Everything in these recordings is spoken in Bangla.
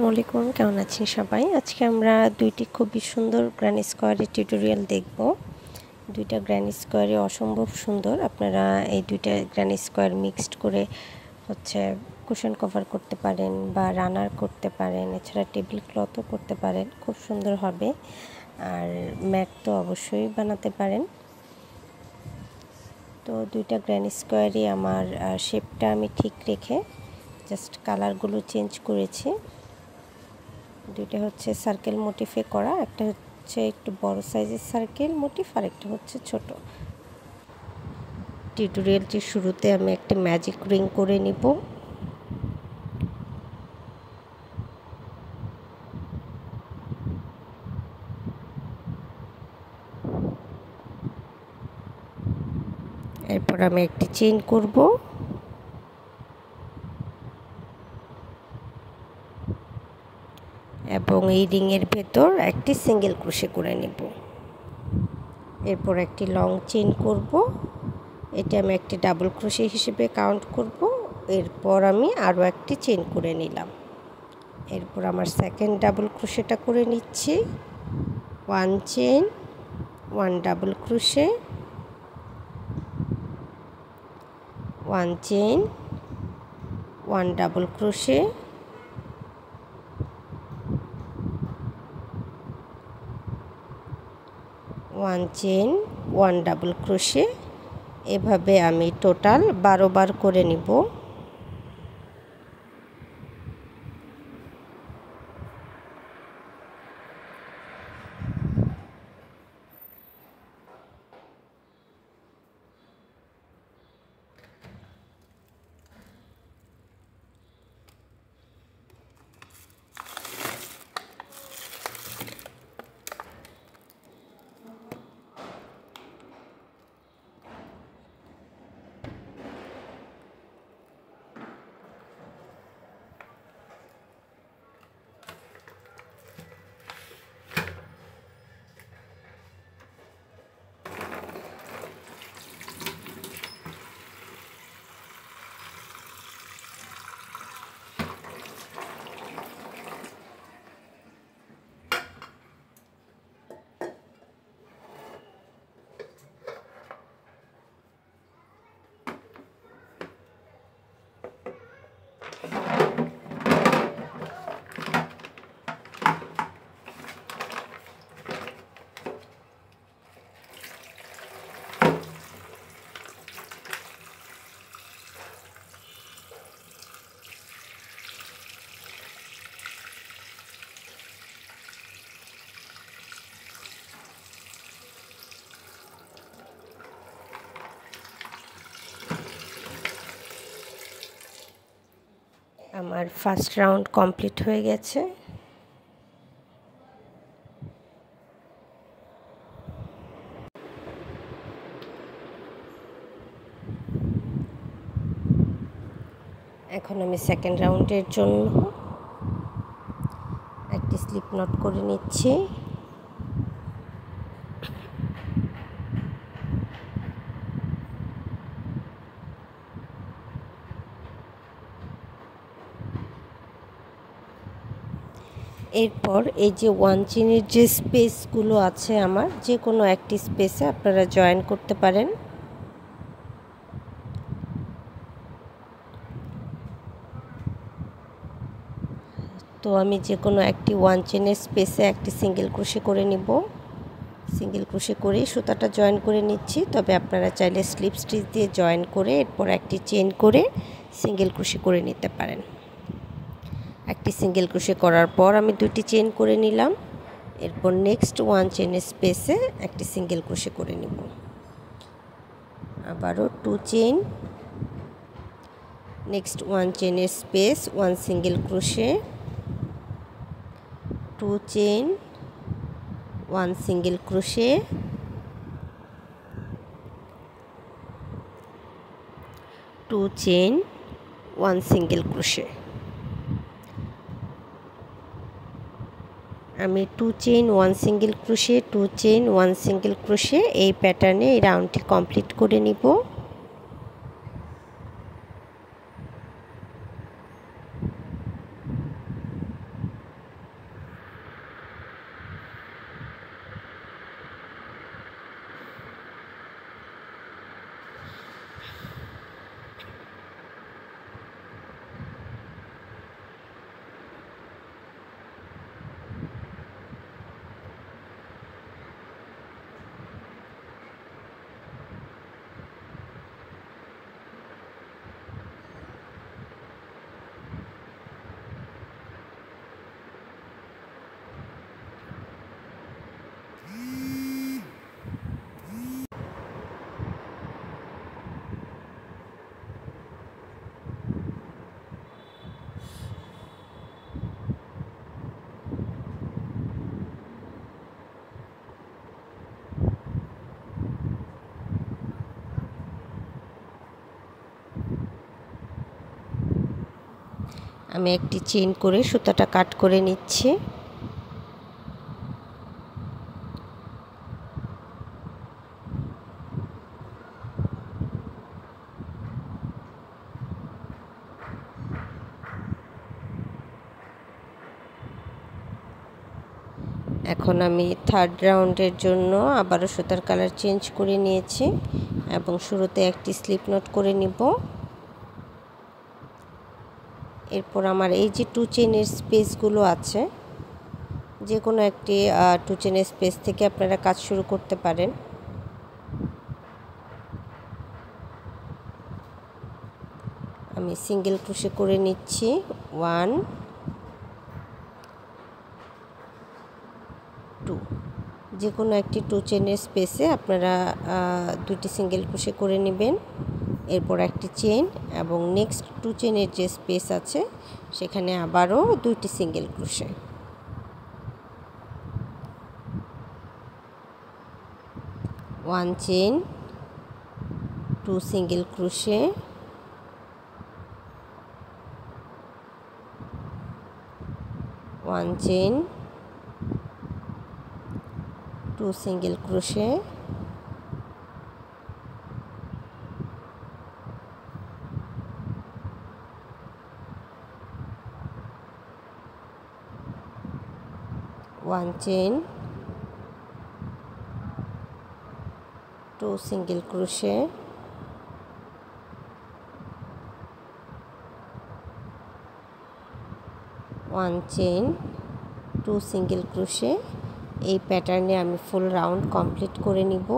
আসসালামু আলাইকুম, কেমন আছেন সবাই? আজকে আমরা দুইটি খুবই সুন্দর গ্র্যানি স্কোয়ারের টিউটোরিয়াল দেখব। দুইটা গ্র্যানি স্কোয়ারই অসম্ভব সুন্দর। আপনারা এই দুইটা গ্র্যানি স্কোয়ার মিক্সড করে কুশন কভার করতে পারেন বা রানার করতে পারেন, এছাড়া টেবিল ক্লথও করতে পারেন, খুব সুন্দর হবে। আর ম্যাট তো অবশ্যই বানাতে পারেন। তো দুইটা গ্র্যানি স্কোয়ারই আমার শেপটা আমি ঠিক রেখে জাস্ট কালারগুলো চেঞ্জ করেছি। দুইটা হচ্ছে সার্কেল মোটিফে করা, একটা হচ্ছে একটু বড় সাইজের সার্কেল মোটিফ আর একটা হচ্ছে ছোট। টিউটোরিয়ালটির শুরুতে আমি একটা ম্যাজিক রিং করে নিব। এরপর আমি একটি চেইন করব, এবং এই রিংয়ের ভেতর একটি সিঙ্গেল ক্রোশে করে নেব। এরপর একটি লং চেইন করব, এটা আমি একটি ডাবল ক্রোশে হিসেবে কাউন্ট করব। এরপর আমি আরও একটি চেইন করে নিলাম। এরপর আমার সেকেন্ড ডাবল ক্রোশেটা করে নিচ্ছি। One chain, one double crochet, one chain, one double crochet, one chain, one double crochet. এভাবে আমি টোটাল 12 বার করে নিব। আমার ফার্স্ট রাউন্ড কমপ্লিট হয়ে গেছে। এখন আমি সেকেন্ড রাউন্ডের জন্য একটি স্লিপ নট করে নিচ্ছি। এরপর এই যে ওয়ান চেইনের যে স্পেসগুলো আছে, আমার যে কোনো একটি স্পেসে আপনারা জয়েন করতে পারেন। তো আমি যে কোনো একটি ওয়ান চেইনের স্পেসে একটি সিঙ্গেল ক্রোশে করে নিব। সিঙ্গেল ক্রোশে করে সুতাটা জয়েন করে নিচ্ছি। তবে আপনারা চাইলে স্লিপ স্টিচ দিয়ে জয়েন করে এরপর একটি চেইন করে সিঙ্গেল ক্রোশে করে নিতে পারেন। একটি সিঙ্গেল ক্রোশে করার পর আমি দুটি চেইন করে নিলাম। এরপর নেক্সট ওয়ান চেইনের স্পেসে একটি সিঙ্গেল ক্রোশে করে নিব। আবারও টু চেইন, নেক্সট ওয়ান চেইনের space, one single crochet, two chain, one single crochet, two chain, one single crochet. আমি two chain, one single crochet, two chain, one single crochet এই প্যাটার্নে এই রাউন্ডটি কমপ্লিট করে নিব। আমি একটি চেইন করে সুতাটা কাট করে নিচ্ছি। এখন আমি থার্ড রাউন্ডের জন্য আবারও সুতার কালার চেঞ্জ করে নিয়েছি এবং শুরুতে একটি স্লিপ নট করে নিব। এরপর আমার এই যে 2 চেইনের স্পেসগুলো আছে, যে কোনো একটি 2 চেইনের স্পেস থেকে আপনারা কাজ শুরু করতে পারেন। আমি সিঙ্গেল ক্রোশে করে নিচ্ছি 1 2। যে কোনো একটি 2 চেইনের স্পেসে আপনারা 2টি সিঙ্গেল ক্রোশে করে নেবেন। এরপর একটি চেইন এবং নেক্সট 2 চেইনের যে স্পেস আছে সেখানে আবারও 2টি single crochet. 1 chain, 2 single crochet, 1 chain, 2 single crochet, 1 chain, 2 single crochet, 1 chain, 2 single crochet. এই প্যাটার্নে আমি ফুল রাউন্ড কমপ্লিট করে নিব।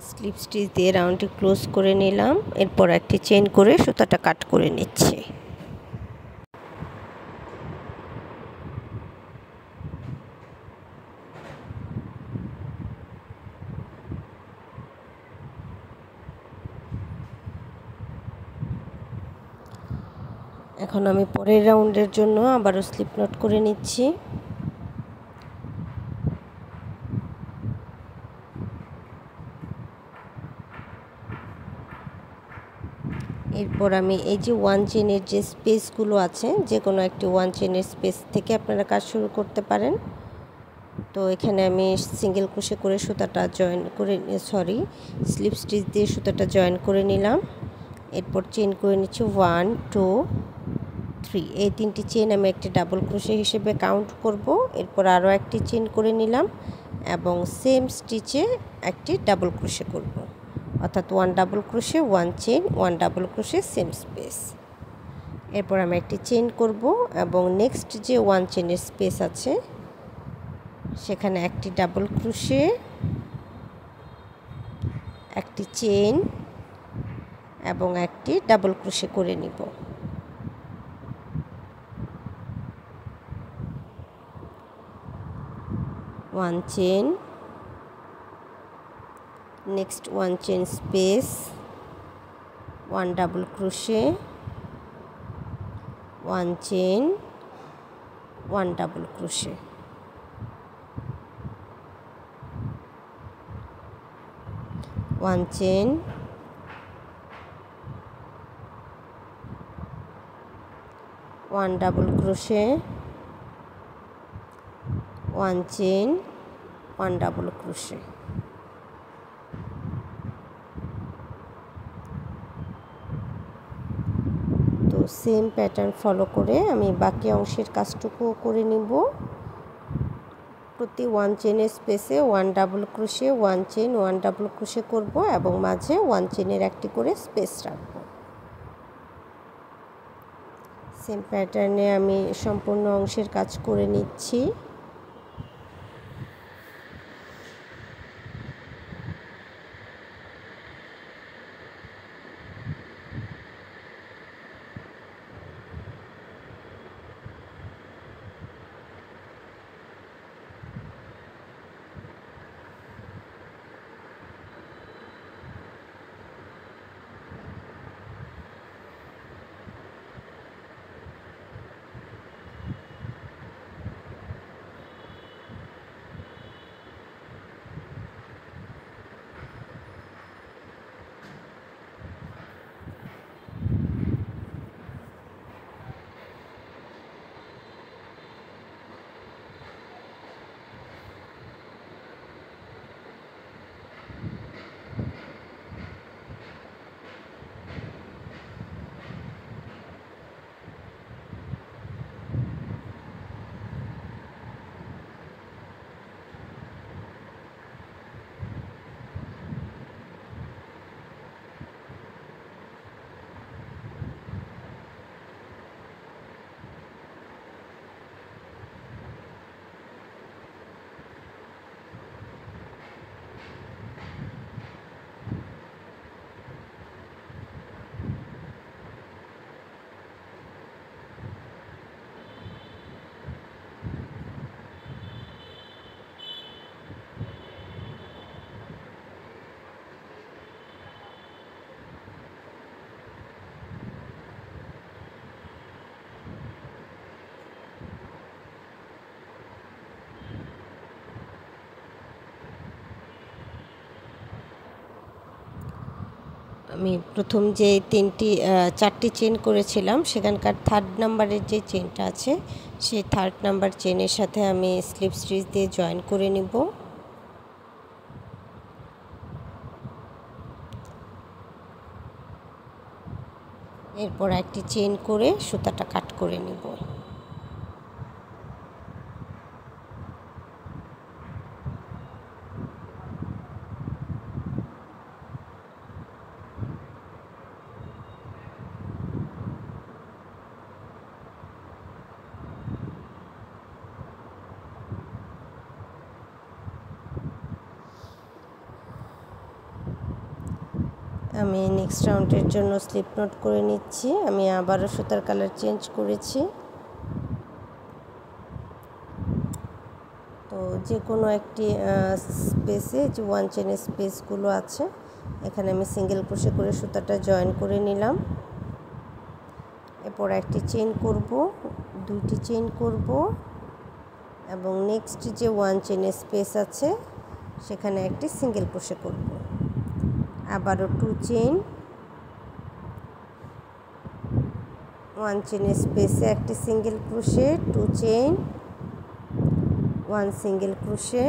স্লিপ স্টিচ দিয়ে রাউন্ডটি ক্লোজ করে নিলাম। এরপর একটি চেইন করে সুতাটা কাট করে নিচ্ছি। এখন আমি পরের রাউন্ডের জন্য আবারও স্লিপ নট করে নিচ্ছি। এরপর আমি এই যে 1 চেইনের যে স্পেসগুলো আছে, যে কোনো একটি 1 চেইনের স্পেস থেকে আপনারা কাজ শুরু করতে পারেন। তো এখানে আমি সিঙ্গেল ক্রোশে করে সুতাটা জয়েন করে স্লিপ স্টিচ দিয়ে সুতাটা জয়েন করে নিলাম। এরপর চেইন করে নিচ্ছি 1 2 3। এই 3টি চেইন আমি একটি ডাবল ক্রোশে হিসেবে কাউন্ট করব। এরপর আরও একটি চেইন করে নিলাম এবং সেম স্টিচে একটি ডাবল ক্রোশে করব, অর্থাৎ 1 double crochet 1 chain 1 double crochet same space. এরপর আমি একটি চেইন করব এবং নেক্সট যে 1 চেইনের স্পেস আছে সেখানে একটি ডাবল ক্রোশে, একটি চেইন এবং একটি ডাবল ক্রোশে করে নিব। One chain, next 1 chain space, 1 double crochet, 1 chain, 1 double crochet. One chain, 1 double crochet, 1 chain, 1 double crochet. তো সেম প্যাটার্ন ফলো করে আমি বাকি অংশের কাজটুকুও করে নিব। প্রতি 1 চেইনের স্পেসে 1 double crochet, 1 chain, 1 double crochet করব এবং মাঝে 1 চেইনের একটি করে স্পেস রাখব। সেম প্যাটার্নে আমি সম্পূর্ণ অংশের কাজ করে নিচ্ছি। আমি প্রথম যে 4টি চেইন করেছিলাম সেখানকার 3rd নাম্বারের যে চেইনটা আছে সেই 3rd নাম্বার চেইনের সাথে আমি স্লিপ স্টিচ দিয়ে জয়েন করে নিব। এরপর একটি চেইন করে সুতাটা কাট করে নিব। আমি নেক্সট রাউন্ডের জন্য স্লিপ নট করে নিচ্ছি। আমি আবারও সুতার কালার চেঞ্জ করেছি। তো যে কোনো একটি স্পেসে যে 1 চেনের স্পেসগুলো আছে এখানে আমি সিঙ্গেল ক্রোশে করে সুতাটা জয়েন করে নিলাম। এরপর একটি চেইন করব, 2টি চেইন করব এবং নেক্সট যে 1 চেনের স্পেস আছে সেখানে একটি সিঙ্গেল ক্রোশে করব। আবারও 2 চেইন, 1 চেনের স্পেসে একটি single crochet, 2 chain, 1 single crochet,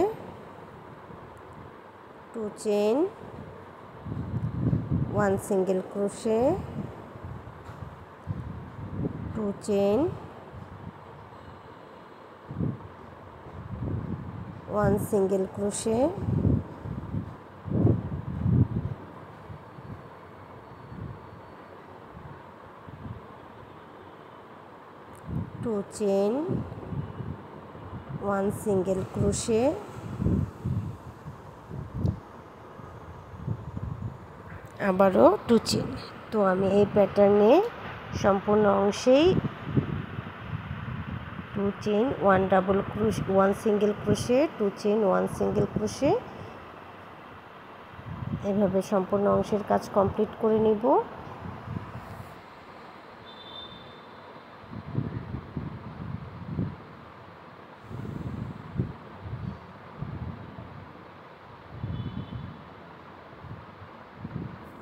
2 chain, 1 single crochet, 2 chain, 1 single crochet, 2 chain, 1 single crochet, আবারও 2 চেইন। তো আমি এই প্যাটার্নে সম্পূর্ণ অংশেই 2 chain, 1 double crochet, 1 single crochet, 2 chain, 1 single crochet এভাবে সম্পূর্ণ অংশের কাজ কমপ্লিট করে নিব।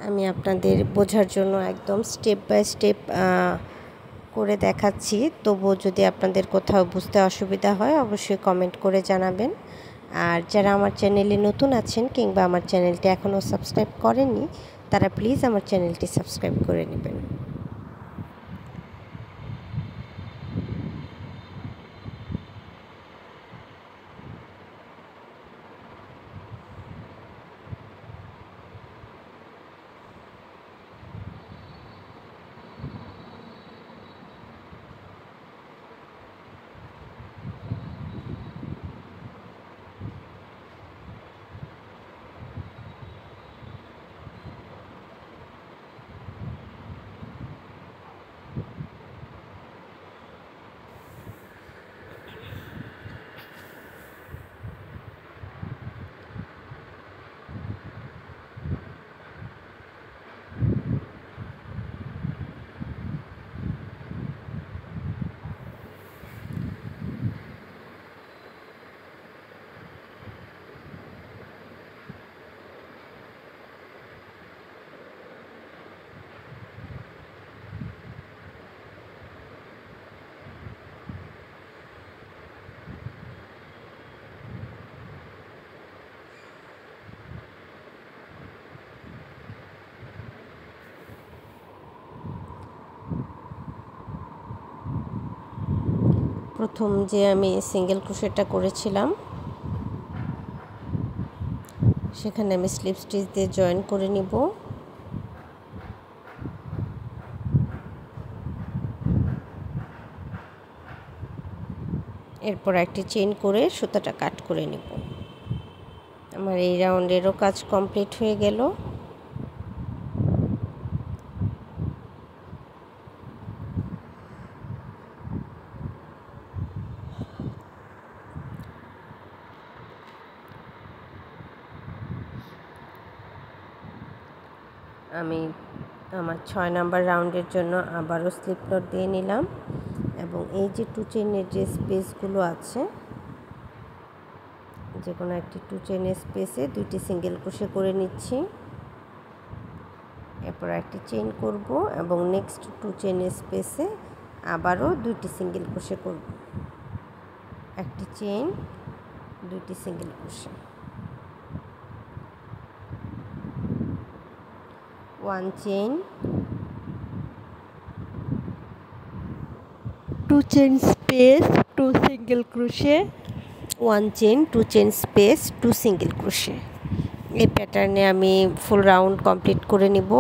আমি আপনাদের বোঝার জন্য একদম স্টেপ বাই স্টেপ করে দেখাচ্ছি, তবুও যদি আপনাদের কোথাও বুঝতে অসুবিধা হয় অবশ্যই কমেন্ট করে জানাবেন। আর যারা আমার চ্যানেলে নতুন আছেন কিংবা আমার চ্যানেলটি এখনও সাবস্ক্রাইব করেননি তারা প্লিজ আমার চ্যানেলটি সাবস্ক্রাইব করে নেবেন। প্রথম যে আমি সিঙ্গেল ক্রোশেটা করেছিলাম সেখানে আমি স্লিপ স্টিচ দিয়ে জয়েন করে নিব। এরপর একটি চেইন করে সুতাটা কাট করে নিব। আমার এই রাউন্ডেরও কাজ কমপ্লিট হয়ে গেল। আমি আমার 6 নাম্বার রাউন্ডের জন্য আবারও স্লিপ নট দিয়ে নিলাম এবং এই যে 2 চেইনের যে স্পেসগুলো আছে যে কোনো একটি 2 চেইনের স্পেসে 2টি সিঙ্গেল ক্রোশে করে নিচ্ছি। এরপর একটি চেইন করব এবং নেক্সট 2 চেইনের স্পেসে আবারও 2টি সিঙ্গেল ক্রোশে করব। একটি চেইন, 2টি single crochet, 1 chain, 2 chain space, 2 single crochet, 1 chain, 2 chain space, 2 single crochet. এই প্যাটার্নে আমি ফুল রাউন্ড কমপ্লিট করে নিব।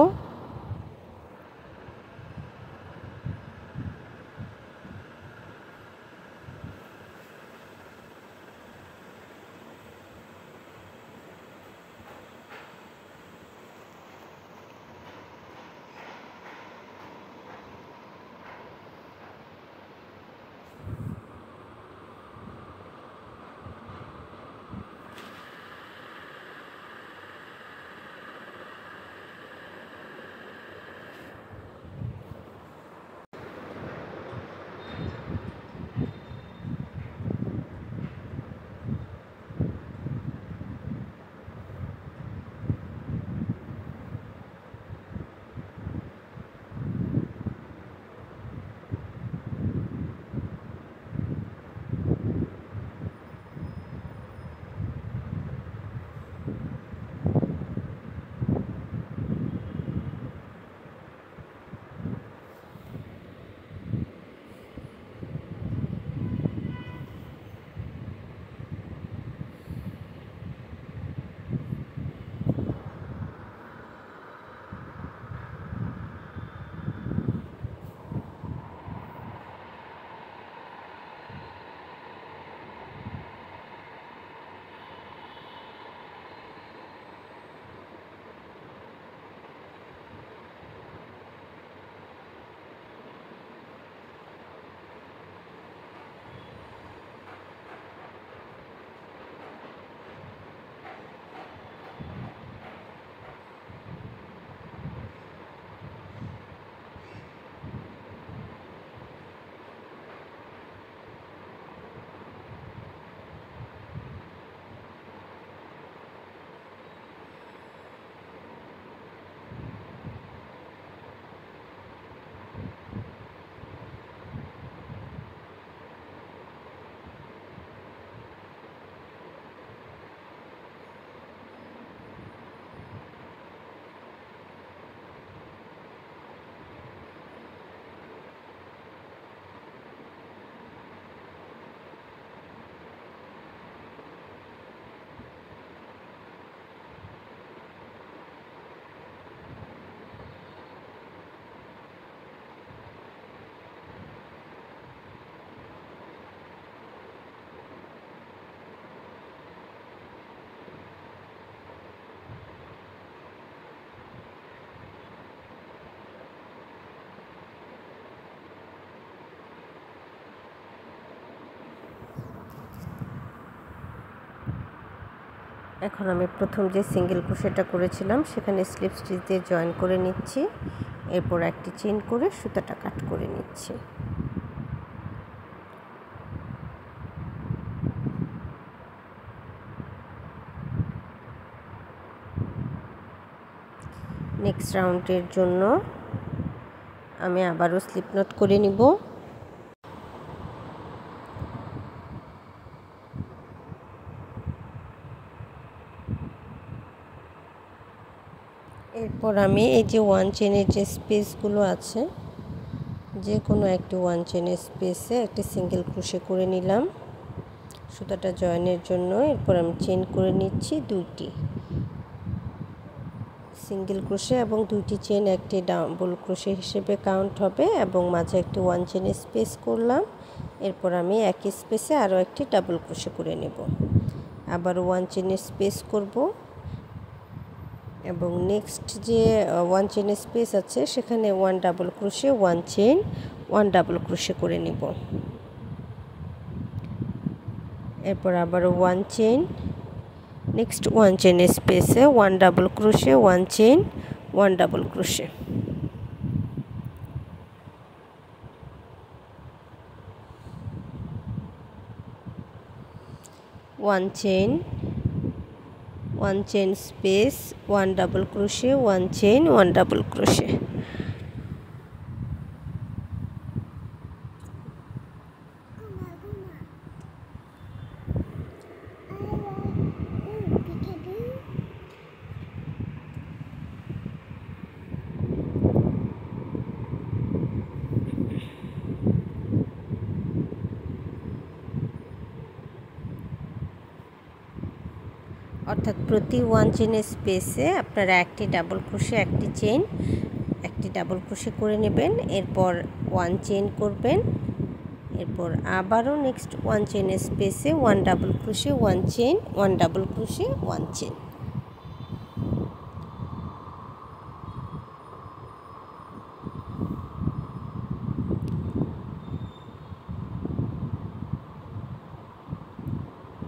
এখন আমি প্রথম যে সিঙ্গেল ক্রোশেটা করেছিলাম সেখানে স্লিপ স্টিচ দিয়ে জয়েন করে নিচ্ছি। এরপর একটি চেইন করে সুতাটা কাট করে নিচ্ছি। নেক্সট রাউন্ডের জন্য আমি আবারও স্লিপ নট করে নিব। এরপর আমি এই যে ওয়ান চেনের যে স্পেসগুলো আছে, যে কোনো একটি ওয়ান চেনের স্পেসে একটি সিঙ্গেল ক্রোশে করে নিলাম সুতাটা জয়েনের জন্য। এরপর আমি চেইন করে নিচ্ছি দুইটি সিঙ্গেল ক্রোশে এবং দুইটি চেইন একটি ডাবল ক্রোশে হিসেবে কাউন্ট হবে এবং মাঝে একটি ওয়ান চেনের স্পেস করলাম। এরপর আমি একই স্পেসে আরও একটি ডাবল ক্রোশে করে নেব, আবার ওয়ান চেনের স্পেস করব এবং নেক্সট যে ওয়ান চেনের স্পেস আছে সেখানে one double crochet, one chain, one double crochet করে নেব। এরপর আবার ওয়ান চেইন, নেক্সট ওয়ান চেনের স্পেসে one double crochet, one chain, one double crochet. One chain, one chain space, one double crochet, one chain, one double crochet. অর্থাৎ প্রতি ওয়ান চেনের স্পেসে আপনারা একটি ডাবল ক্রোশে, একটি চেইন, একটি ডাবল ক্রোশে করে নেবেন। এরপর ওয়ান চেইন করবেন, এরপর আবারও নেক্সট ওয়ান চেনের স্পেসে one double crochet, one chain, one double crochet, one chain.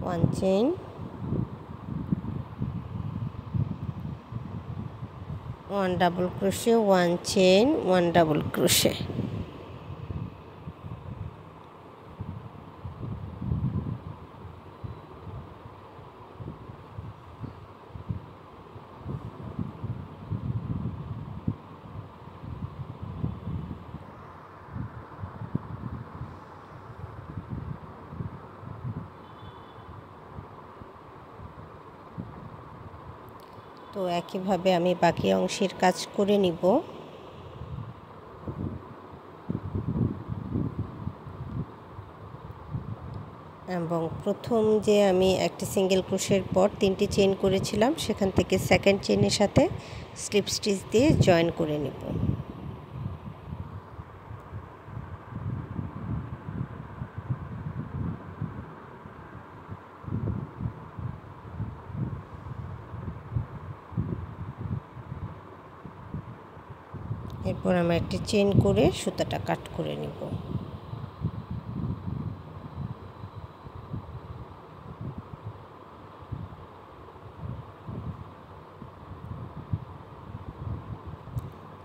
One chain, one double crochet, one chain, one double crochet. তো একইভাবে আমি বাকি অংশের কাজ করে নিব। এবং প্রথম যে আমি একটি সিঙ্গেল ক্রোশের পর তিনটি চেইন করেছিলাম সেখান থেকে সেকেন্ড চেইনের সাথে স্লিপ স্টিচ দিয়ে জয়েন করে নেব। এরপর আমরা একটি চেইন করে সুতাটা কাট করে নেব।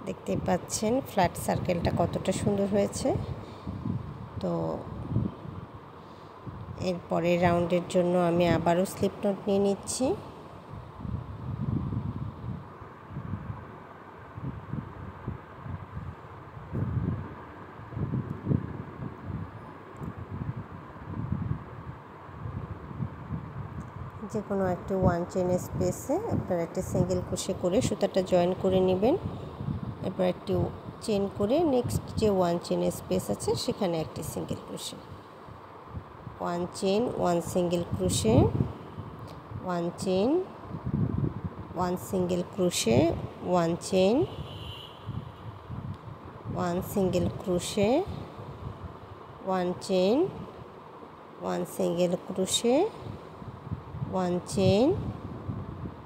দেখতে পাচ্ছেন ফ্ল্যাট সার্কেলটা কতটা সুন্দর হয়েছে। তো এরপরে রাউন্ডের জন্য আমি আবারও স্লিপ নট নিয়ে নিচ্ছি। যে কোনো একটি ওয়ান চেইনের স্পেসে আপনারা একটি সিঙ্গেল ক্রোশে করে সুতাটা জয়েন করে নেবেন। এরপর একটি চেইন করে নেক্সট যে ওয়ান চেইনের স্পেস আছে সেখানে একটি single crochet, one chain, one single crochet, one chain, one single crochet, one chain, one single crochet, one chain, one single crochet, one chain,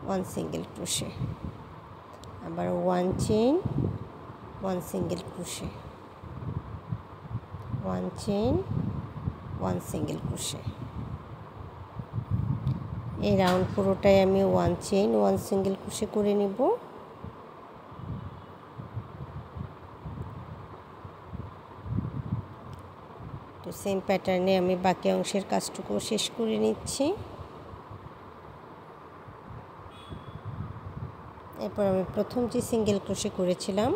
one single crochet, আবার one chain, one single crochet, one chain, one single crochet. এই রাউন্ড পুরোটাই আমি 1 চেইন 1 সিঙ্গেল ক্রোশে করে নিব। তো সেম প্যাটার্নে আমি বাকি অংশের কাজটুকু শেষ করে নিচ্ছি। এরপর আমি প্রথম যে সিঙ্গেল ক্রোশে করেছিলাম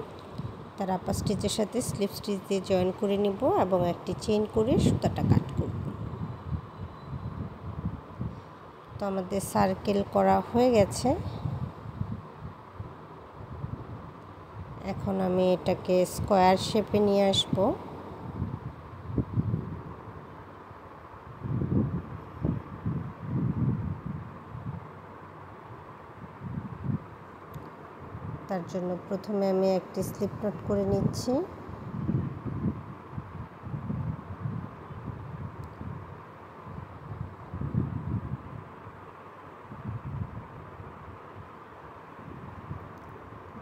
তার আপার স্টিচের সাথে স্লিপ স্টিচ দিয়ে জয়েন করে নিব এবং একটি চেইন করে সুতাটা কাট করব। তো আমাদের সার্কেল করা হয়ে গেছে। এখন আমি এটাকে স্কোয়ার শেপে নিয়ে আসব। তার জন্য প্রথমে আমি একটি স্লিপ নট করে নিচ্ছি।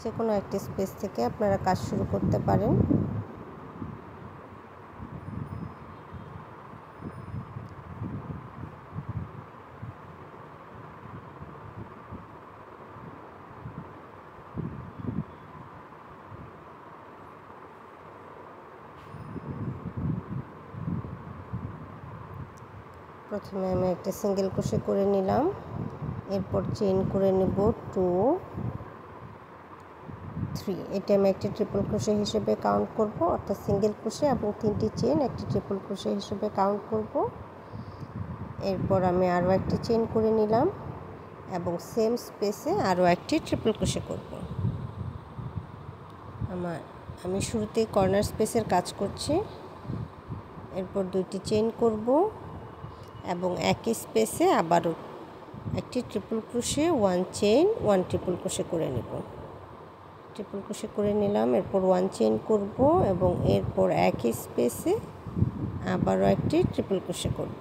যে কোনো একটি স্পেস থেকে আপনারা কাজ শুরু করতে পারেন। প্রথমে আমি একটা সিঙ্গেল ক্রোশে করে নিলাম, এরপর চেইন করে নেব 2 3। এটা আমি একটি ট্রিপল ক্রোশে হিসেবে কাউন্ট করব, অর্থাৎ সিঙ্গেল ক্রোশে এবং 3টি চেইন একটি ট্রিপল ক্রোশে হিসেবে কাউন্ট করব। এরপর আমি আরও একটি চেইন করে নিলাম এবং সেম স্পেসে আরও একটি ট্রিপল ক্রোশে করব। আমি শুরুতেই কর্নার স্পেসের কাজ করছি। এরপর 2টি চেইন করব এবং একই স্পেসে আবারও একটি triple crochet 1 chain 1 triple crochet করে নেব। ট্রিপল ক্রোশে করে নিলাম, এরপর 1 চেইন করব এবং এরপর একই স্পেসে আবারও একটি ট্রিপল ক্রোশে করব।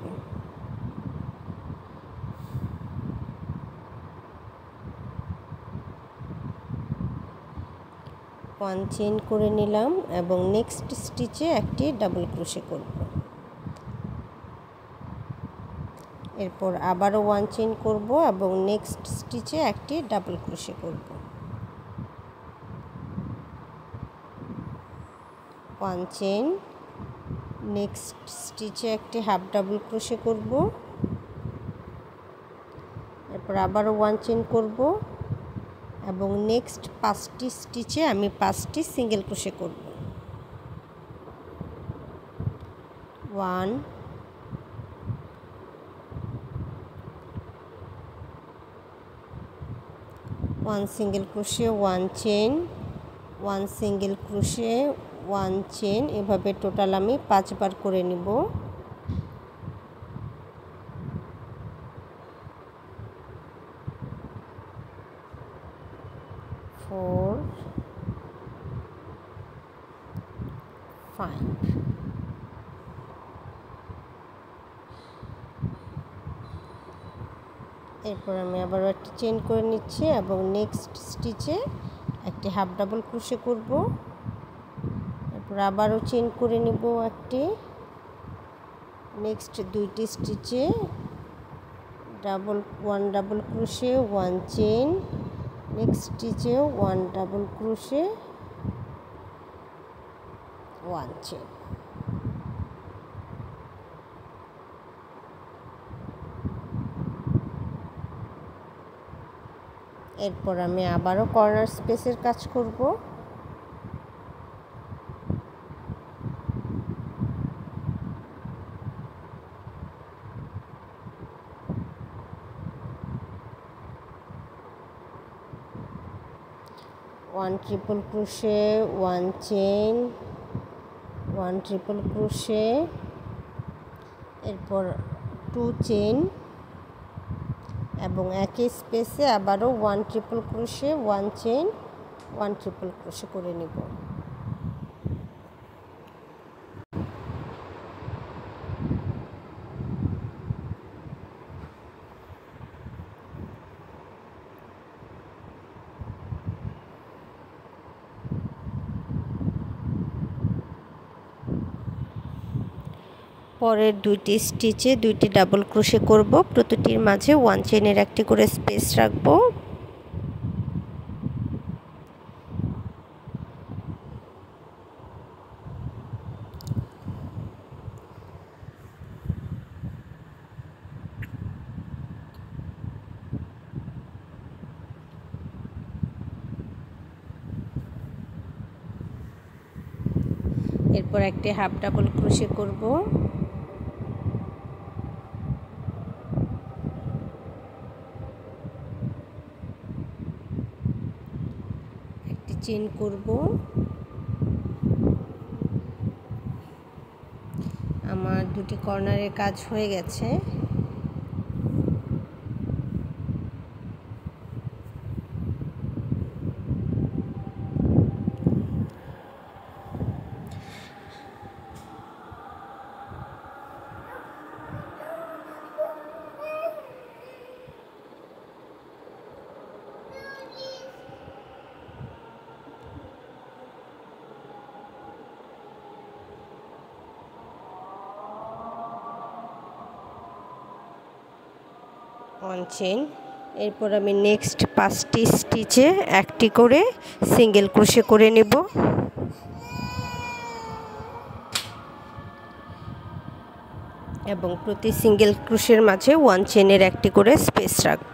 1 চেইন করে নিলাম এবং নেক্সট স্টিচে একটি ডাবল ক্রোশে করব। এরপর আবারও 1 চেইন করব এবং নেক্সট স্টিচে একটি ডাবল ক্রোশে করব। 1 চেইন, নেক্সট স্টিচে একটি হাফ ডাবল ক্রোশে করব। এরপর আবারও 1 চেইন করব এবং নেক্সট 5টি স্টিচে আমি 5টি সিঙ্গেল ক্রোশে করব। 1 single crochet 1 chain 1 single crochet 1 chain, এভাবে টোটাল আমি 5 বার করে নিব। 4 5। এরপর আমি আবারও একটি চেইন করে নিচ্ছি এবং নেক্সট স্টিচে একটি হাফ ডাবল ক্রোশে করব। এরপর আবারও চেইন করে নিব একটি, নেক্সট 2টি স্টিচে 1 ডাবল ক্রোশে 1 চেইন, নেক্সট স্টিচে 1 ডাবল ক্রোশে 1 চেইন। এরপর আমি আবারও কর্নার স্পেসের কাজ করব। One triple crochet 1 chain 1 triple crochet, এরপর 2 চেইন এবং একই স্পেসে আবারও 1 triple crochet 1 chain 1 triple crochet করে নিব। পরের দুইটি স্টিচে দুইটি ডাবল ক্রোশে করব, প্রতিটির মাঝে 1 চেইনের একটি করে স্পেস রাখব। এরপর একটি হাফ ডাবল ক্রোশে করব। একটি চেইন করব। আমার দুটি কর্নারের কাজ হয়ে গেছে। One chain. এরপর আমি নেক্সট 5টি স্টিচে একটি করে সিঙ্গেল ক্রোশে করে নেব। এবং প্রতি সিঙ্গেল ক্রোশের মাঝে 1 চেইনের একটি করে স্পেস রাখব।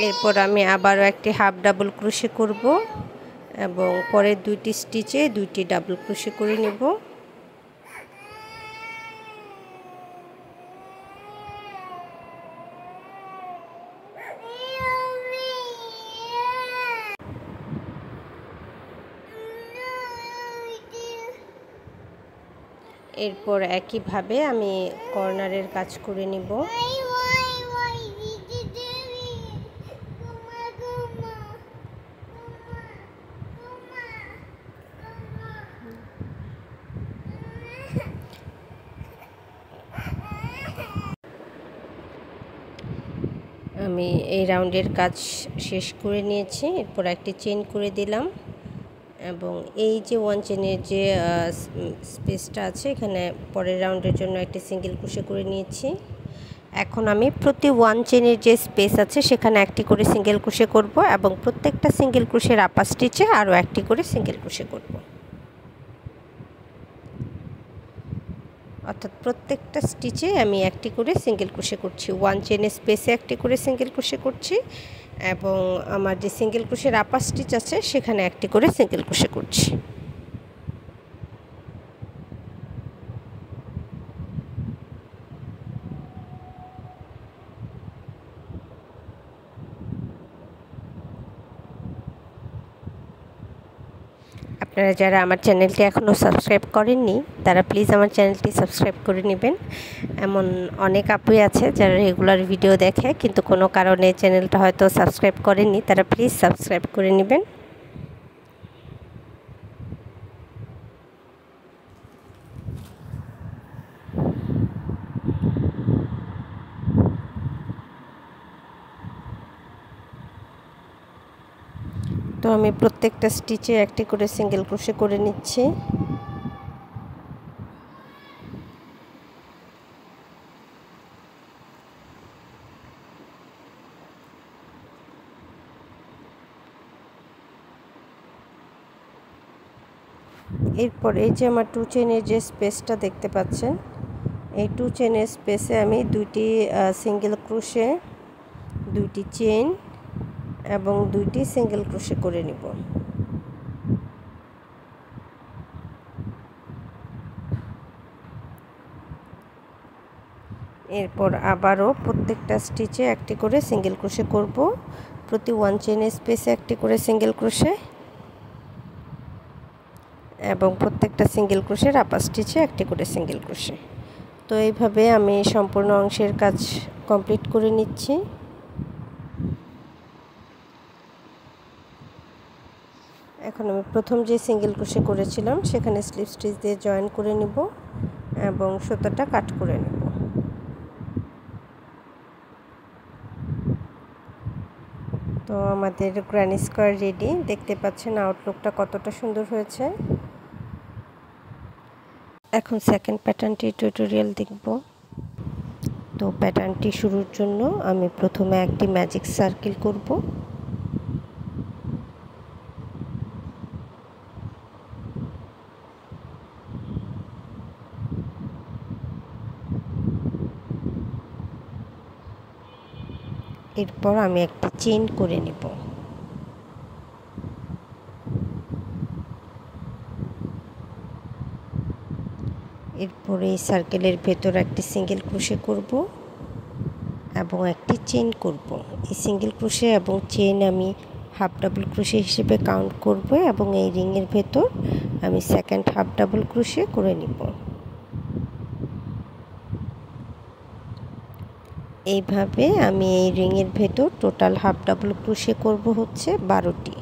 এরপর আমি আবারও একটি হাফ ডাবল ক্রোশে করব এবং পরের দুইটি স্টিচে দুইটি ডাবল ক্রোশে করে নেব। এরপর একইভাবে আমি কর্নারের কাজ করে নিব। আমি এই রাউন্ডের কাজ শেষ করে নিয়েছি। এরপর একটি চেইন করে দিলাম এবং এই যে 1 চেইনের যে স্পেসটা আছে এখানে পরের রাউন্ডের জন্য একটি সিঙ্গেল ক্রোশে করে নিয়েছি। এখন আমি প্রতি 1 চেইনের যে স্পেস আছে সেখানে একটি করে সিঙ্গেল ক্রোশে করব এবং প্রত্যেকটা সিঙ্গেল ক্রোশের আপার স্টিচে আরও একটি করে সিঙ্গেল ক্রোশে করব। অর্থাৎ প্রত্যেকটা স্টিচে আমি একটি করে সিঙ্গেল ক্রোশে করছি। 1 চেইনের স্পেসে একটি করে সিঙ্গেল ক্রোশে করছি এবং আমার যে সিঙ্গেল ক্রোশের আপার স্টিচ আছে সেখানে একটি করে সিঙ্গেল ক্রোশে করছি। আপনারা যারা আমার চ্যানেলটি এখনও সাবস্ক্রাইব করেননি তারা প্লিজ আমার চ্যানেলটি সাবস্ক্রাইব করে নেবেন। এমন অনেক আপুই আছে যারা রেগুলার ভিডিও দেখে কিন্তু কোনো কারণে চ্যানেলটা হয়তো সাবস্ক্রাইব করেননি, তারা প্লিজ সাবস্ক্রাইব করে নেবেন। তো আমি প্রত্যেকটা স্টিচে একটি করে সিঙ্গেল ক্রোশে করে নিচ্ছি। এরপর এই যে আমার 2 চেইনের যে স্পেসটা দেখতে পাচ্ছেন, এই 2 চেইনের স্পেসে আমি দুইটি সিঙ্গেল ক্রোশে, দুইটি চেইন এবং দুইটি সিঙ্গেল ক্রোশে করে নিব। এরপর আবারও প্রত্যেকটা স্টিচে একটি করে সিঙ্গেল ক্রোশে করব। প্রতি 1 চেইনের স্পেসে একটি করে সিঙ্গেল ক্রোশে এবং প্রত্যেকটা সিঙ্গেল ক্রোশের আপার স্টিচে একটি করে সিঙ্গেল ক্রোশে। তো এইভাবে আমি সম্পূর্ণ অংশের কাজ কমপ্লিট করে নিচ্ছি। এখন আমি প্রথম যে সিঙ্গেল ক্রোশে করেছিলাম সেখানে স্লিপ স্টিচ দিয়ে জয়েন করে নিব এবং সুতাটা কাট করে নেব। তো আমাদের গ্র্যানি স্কোয়ার রেডি। দেখতে পাচ্ছেন আউটলুকটা কতটা সুন্দর হয়েছে। এখন সেকেন্ড প্যাটার্নটি টিউটোরিয়াল দেখব। তো প্যাটার্নটি শুরুর জন্য আমি প্রথমে একটি ম্যাজিক সার্কেল করব। এরপর আমি একটা চেইন করে নেব। এরপরে এই সার্কেলের ভেতর একটি সিঙ্গেল ক্রোশে করব এবং একটি চেইন করব। এই সিঙ্গেল ক্রোশে এবং চেইন আমি হাফ ডাবল ক্রোশে হিসেবে কাউন্ট করব এবং এই রিংয়ের ভেতর আমি সেকেন্ড হাফ ডাবল ক্রোশে করে নিব। এইভাবে আমি এই রিংয়ের ভেতর টোটাল হাফ ডাবল ক্রোশে করব হচ্ছে 12টি।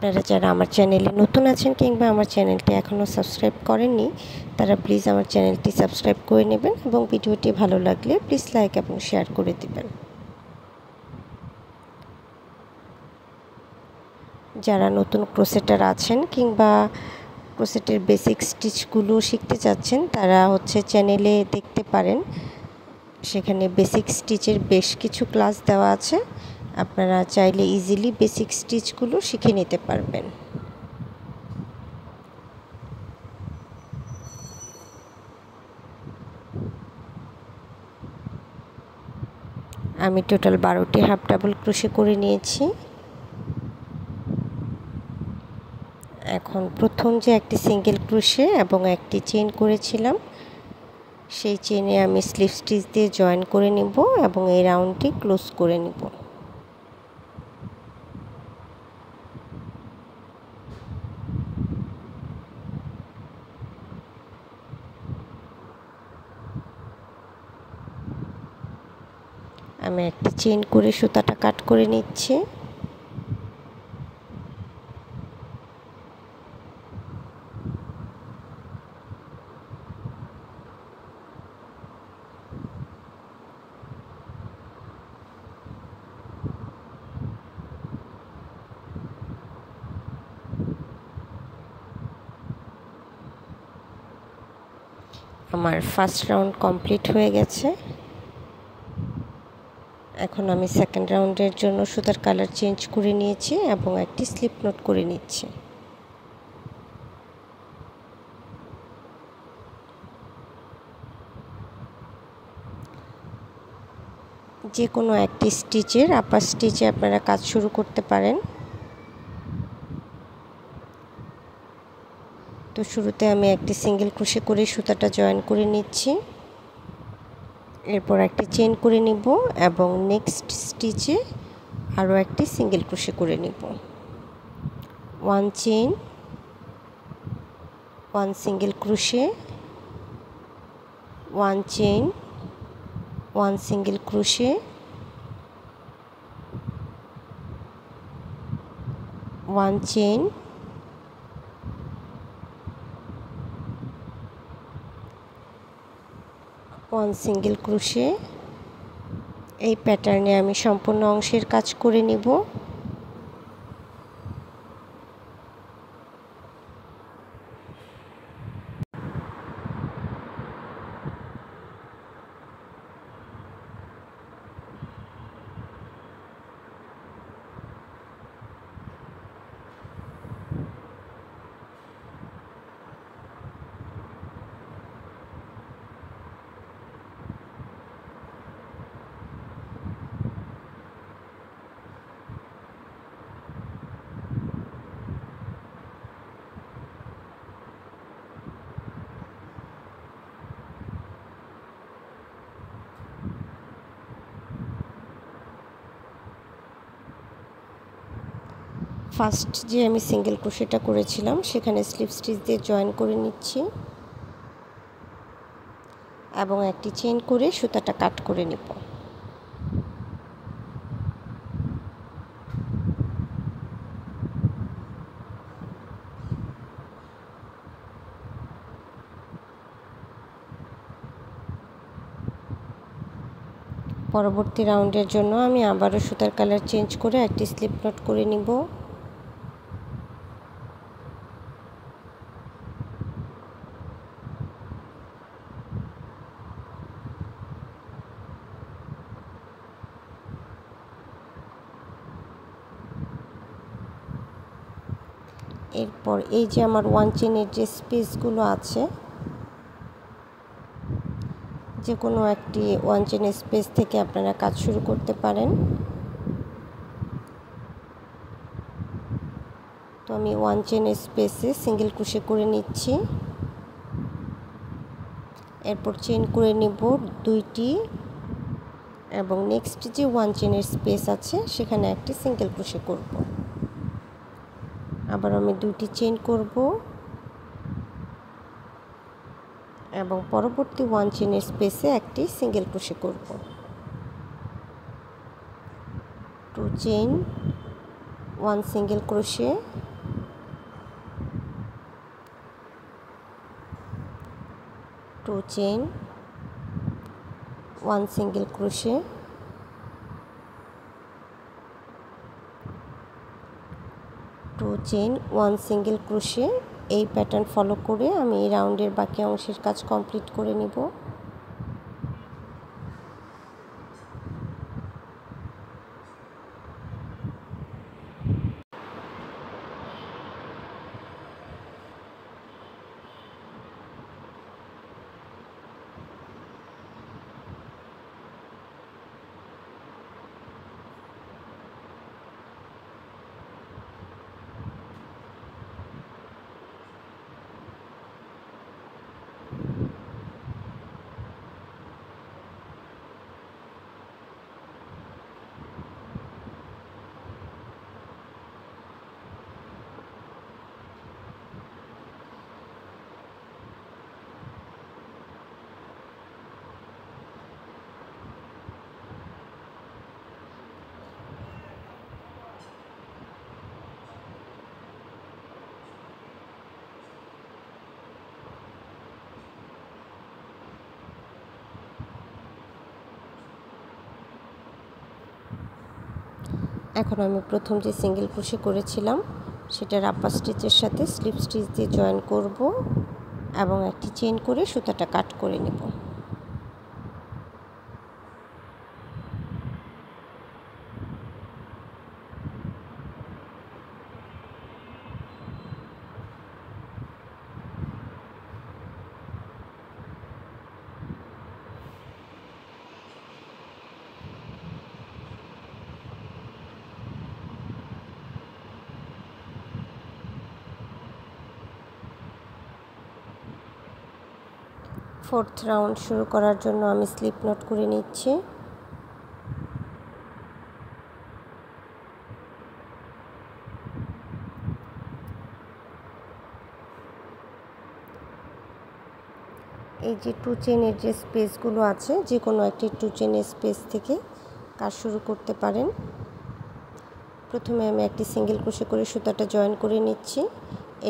আপনারা যারা আমার চ্যানেলে নতুন আছেন কিংবা আমার চ্যানেলটি এখনও সাবস্ক্রাইব করেননি তারা প্লিজ আমার চ্যানেলটি সাবস্ক্রাইব করে নেবেন এবং ভিডিওটি ভালো লাগলে প্লিজ লাইক এবং শেয়ার করে দিবেন। যারা নতুন ক্রোশেটার আছেন কিংবা ক্রোশেটের বেসিক স্টিচগুলো শিখতে চাচ্ছেন তারা হচ্ছে চ্যানেলে দেখতে পারেন। সেখানে বেসিক স্টিচের বেশ কিছু ক্লাস দেওয়া আছে। আপনারা চাইলে ইজিলি বেসিক স্টিচগুলো শিখে নিতে পারবেন। আমি টোটাল 12টি হাফ ডাবল ক্রোশে করে নিয়েছি। এখন প্রথম যে একটি সিঙ্গেল ক্রোশে এবং একটি চেইন করেছিলাম সেই চেইনে আমি স্লিপ স্টিচ দিয়ে জয়েন করে নিব এবং এই রাউন্ডটি ক্লোজ করে নিব। আমি একটি চেইন করে সুতাটা কাট করে নিচ্ছি। আমার ফার্স্ট রাউন্ড কমপ্লিট হয়ে গেছে। এখন আমি সেকেন্ড রাউন্ডের জন্য সুতার কালার চেঞ্জ করে নিয়েছি এবং একটি স্লিপ নোট করে নিচ্ছি। যে কোনো একটি স্টিচের আপার স্টিচে আপনারা কাজ শুরু করতে পারেন। তো শুরুতে আমি একটি সিঙ্গেল ক্রোশে করে সুতাটা জয়েন করে নিচ্ছি। এরপর একটি চেইন করে নিব এবং নেক্সট স্টিচে আরও একটি সিঙ্গেল ক্রোশে করে নিব। One chain, one single crochet, one chain, one single crochet, one chain, one single crochet. এই প্যাটার্নে আমি সম্পূর্ণ অংশের কাজ করে নিব। ফার্স্ট যে আমি সিঙ্গেল ক্রোশেটা করেছিলাম সেখানে স্লিপ স্টিচ দিয়ে জয়েন করে নিচ্ছি এবং একটি চেইন করে সুতাটা কাট করে নেব। পরবর্তী রাউন্ডের জন্য আমি আবারও সুতার কালার চেঞ্জ করে একটি স্লিপ নট করে নিব। এরপর এই যে আমার ওয়ান চেনের যে স্পেসগুলো আছে, যে কোনো একটি ওয়ান চেনের স্পেস থেকে আপনারা কাজ শুরু করতে পারেন। তো আমি ওয়ান চেনের স্পেসে সিঙ্গেল ক্রোশে করে নিচ্ছি। এরপর চেইন করে নিব দুইটি এবং নেক্সট যে ওয়ান চেনের স্পেস আছে সেখানে একটি সিঙ্গেল ক্রোশে করব। আবার আমি দুইটি চেইন করব এবং পরবর্তী ওয়ান চেনের স্পেসে একটি সিঙ্গেল ক্রোশে করব। Two chain, one single crochet, two chain, one single crochet, two chain, one single crochet. এই প্যাটার্ন ফলো করে আমি এই রাউন্ডের বাকি অংশের কাজ কমপ্লিট করে নিব। এখন আমি প্রথম যে সিঙ্গেল ক্রোশে করেছিলাম সেটার আপার স্টিচের সাথে স্লিপ স্টিচ দিয়ে জয়েন করব এবং একটি চেইন করে সুতাটা কাট করে নেব। ফোর্থ রাউন্ড শুরু করার জন্য আমি স্লিপ নট করে নিচ্ছি। এই যে টু চেনের যে স্পেসগুলো আছে, যে কোনো একটি টু চেনের স্পেস থেকে কাজ শুরু করতে পারেন। প্রথমে আমি একটি সিঙ্গেল ক্রোশে করে সুতাটা জয়েন করে নিচ্ছি।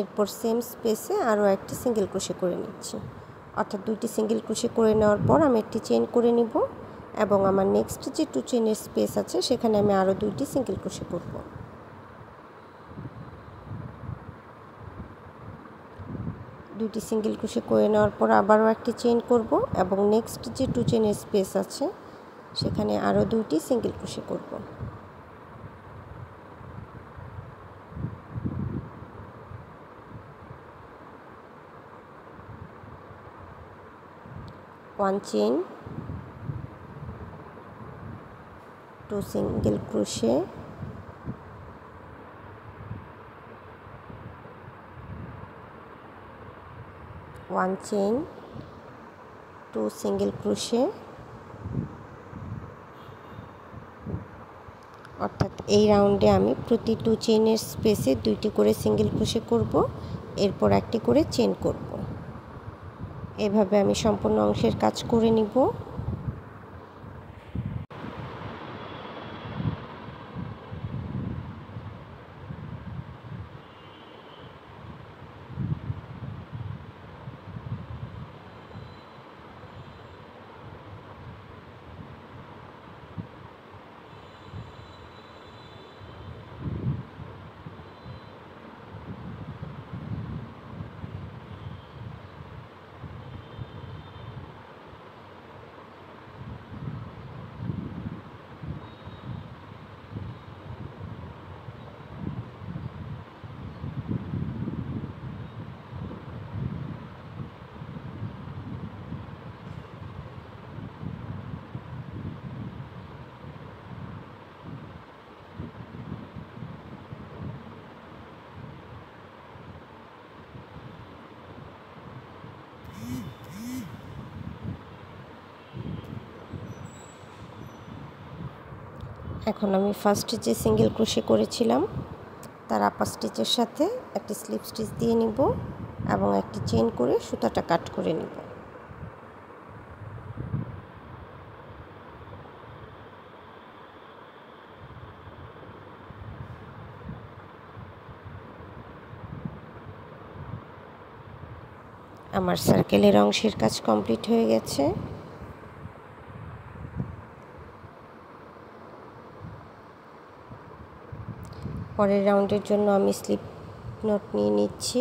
এরপর সেম স্পেসে আরও একটি সিঙ্গেল ক্রোশে করে নিচ্ছি। অর্থাৎ দুইটি সিঙ্গেল ক্রোশে করে নেওয়ার পর আমি একটি চেইন করে নিব এবং আমার নেক্সট যে টু চেনের স্পেস আছে সেখানে আমি আরও দুইটি সিঙ্গেল ক্রোশে করব। দুইটি সিঙ্গেল ক্রোশে করে নেওয়ার পর আবারও একটি চেইন করব এবং নেক্সট যে টু চেনের স্পেস আছে সেখানে আরও দুইটি সিঙ্গেল ক্রোশে করব। One chain, two single crochet, one chain, two single crochet. অর্থাৎ এই রাউন্ডে আমি প্রতি 2 চেইনের স্পেসে 2টি করে সিঙ্গেল ক্রোশে করব, এরপর একটি করে চেইন করব। এভাবে আমি সম্পূর্ণ অংশের কাজ করে নিব। এখন আমি ফার্স্টে যে সিঙ্গেল ক্রোশে করেছিলাম তার আপার স্টিচের সাথে একটি স্লিপ স্টিচ দিয়ে নিব এবং একটি চেইন করে সুতাটা কাট করে নিব। আমার সার্কেলের অংশের কাজ কমপ্লিট হয়ে গেছে। পরের রাউন্ডের জন্য আমি স্লিপ নট নিয়ে নিচ্ছি।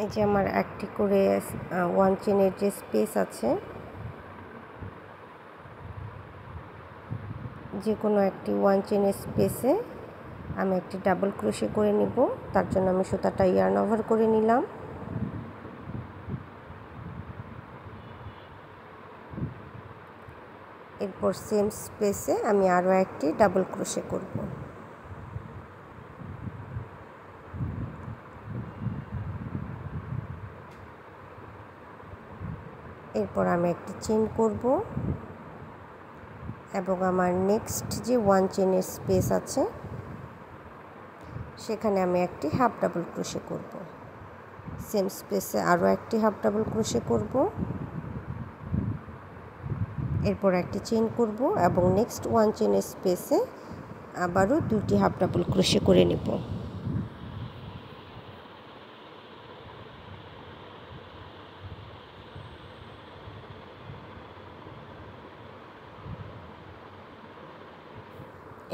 এই যে আমার একটি করে 1 চেইনের যে স্পেস আছে, যে কোনো একটি 1 চেইনের স্পেসে আমি একটি ডাবল ক্রোশে করে নিব। তার জন্য আমি সুতাটা ইয়ার্ন ওভার করে নিলাম। এরপর সেম স্পেসে আমি আরও একটি ডাবল ক্রোশে করব। এরপর আমি একটি চেইন করব এবং আমার নেক্সট যে 1 চেইনের স্পেস আছে সেখানে আমি একটি হাফ ডাবল ক্রোশে করব। সেম স্পেসে আরও একটি হাফ ডাবল ক্রোশে করব, এরপর একটি চেইন করব এবং নেক্সট 1 চেইনের স্পেসে আবারও 2টি হাফ ডাবল ক্রোশে করে নেব।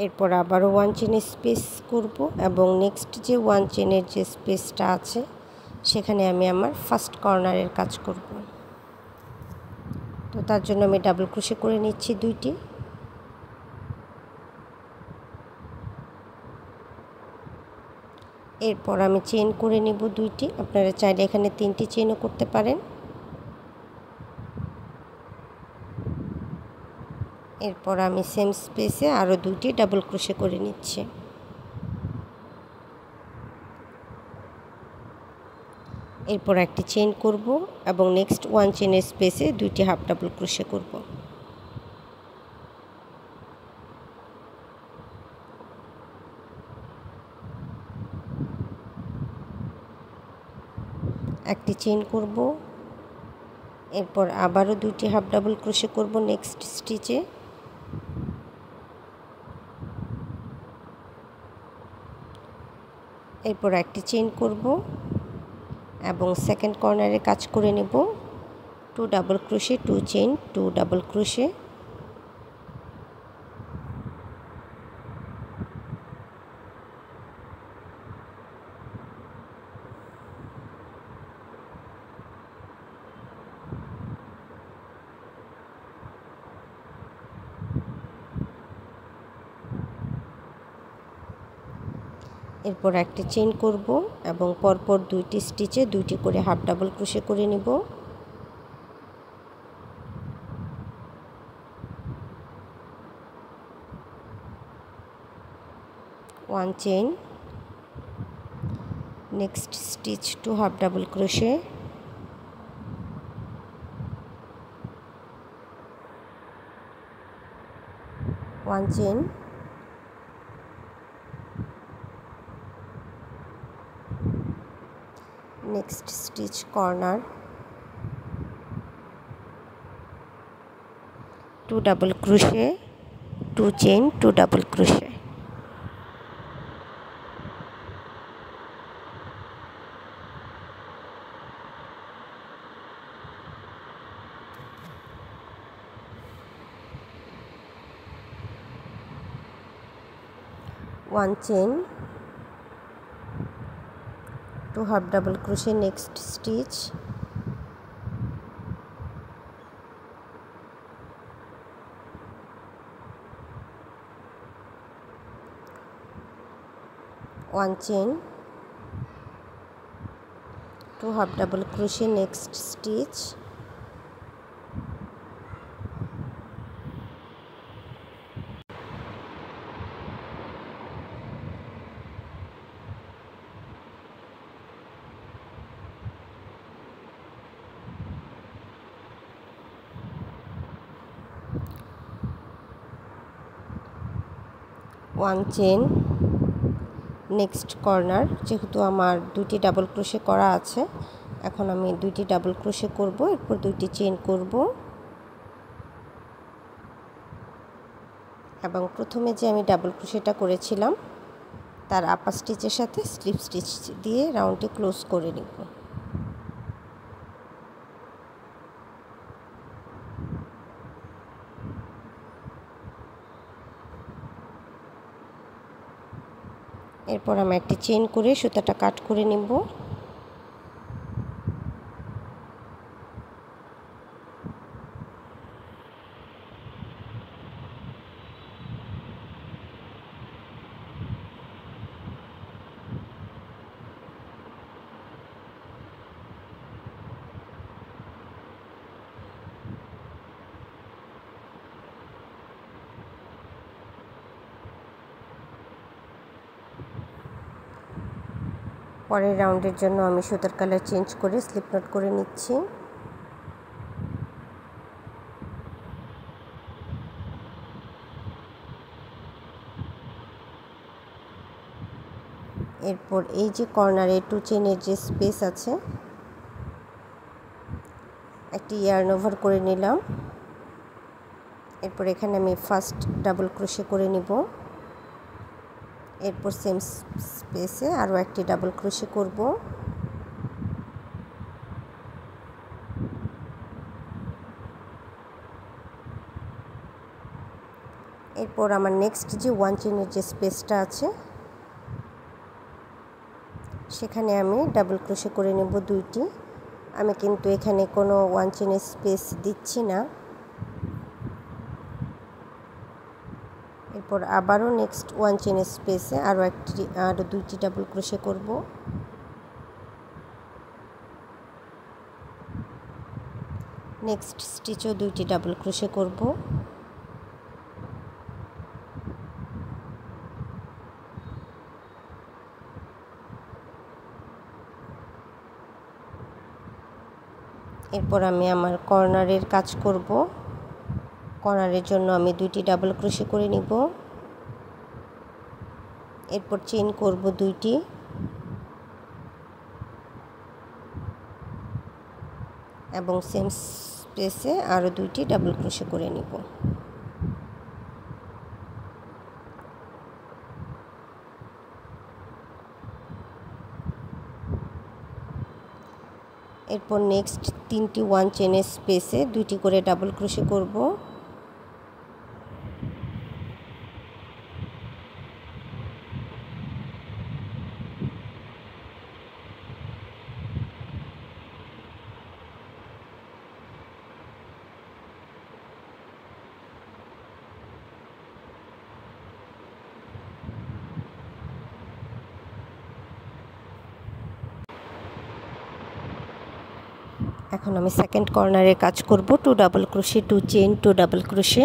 এরপর আবারও 1 চেইনের স্পেস করব এবং নেক্সট যে 1 চেইনের যে স্পেসটা আছে সেখানে আমি আমার ফার্স্ট কর্নারের কাজ করব। তো তার জন্য আমি ডাবল ক্রোশে করে নিচ্ছি 2টি। এরপর আমি চেইন করে নেব 2টি। আপনারা চাইলে এখানে 3টি চেইনও করতে পারেন। এরপর আমি সেম স্পেসে আরও 2টি ডাবল ক্রোশে করে নিচ্ছি। এরপর একটি চেইন করব এবং নেক্সট 1 চেইনের স্পেসে 2টি হাফ ডাবল ক্রোশে করব। একটি চেইন করব, এরপর আবারও 2টি হাফ ডাবল ক্রোশে করব নেক্সট স্টিচে। এরপর একটি চেইন করব এবং সেকেন্ড কর্নারে কাজ করে নেব 2 double crochet, 2 chain, 2 double crochet. এরপর একটি চেইন করব এবং পরপর 2টি স্টিচে 2টি করে হাফ ডাবল ক্রোশে করে নিব। One chain next stitch 2 half double crochet, 1 chain, next stitch corner, 2 double crochet, 2 chain, 2 double crochet, one chain, 2 half double crochet, next stitch, one chain, 2 half double crochet, next stitch, one chain, next corner. যেহেতু আমার দুটি ডাবল ক্রোশে করা আছে, এখন আমি দুইটি ডাবল ক্রোশে করব, এরপর দুইটি চেইন করব এবং প্রথমে যে আমি ডাবল ক্রোশেটা করেছিলাম তার আপার স্টিচের সাথে স্লিপ স্টিচ দিয়ে রাউন্ডটি ক্লোজ করে নিব। এরপর আমি একটি চেইন করে সুতাটা কাট করে নিব। পরের রাউন্ডের জন্য আমি সুতার কালার চেঞ্জ করে স্লিপ নট করে নিচ্ছি। এরপর এই যে কর্নারে 2 চেইনের যে স্পেস আছে, একটি ইয়ার্ন ওভার করে নিলাম। এরপর এখানে আমি ফার্স্ট ডাবল ক্রোশে করে নিব। এরপর সেম স্পেসে আরও একটি ডাবল ক্রোশে করব। এরপর আমার নেক্সট যে 1 চেইনের যে স্পেসটা আছে সেখানে আমি ডাবল ক্রোশে করে নেব 2টি। আমি কিন্তু এখানে কোনো 1 চেইনের স্পেস দিচ্ছি না। এরপর আবারও নেক্সট 1 চেইনের স্পেসে আরও 2টি ডাবল ক্রোশে করব। নেক্সট স্টিচও 2টি ডাবল ক্রোশে করব। এরপর আমি আমার কর্নারের কাজ করব। কর্নারের জন্য আমি 2টি ডাবল ক্রোশে করে নিব। এরপর চেইন করব 2টি, এবং সেম স্পেসে আরও 2টি ডাবল ক্রোশে করে নিব। এরপর নেক্সট 3টি 1 চেইনের স্পেসে 2টি করে ডাবল ক্রোশে করব। এখন আমি সেকেন্ড কর্নারে কাজ করব। 2 double crochet, 2 chain, 2 double crochet,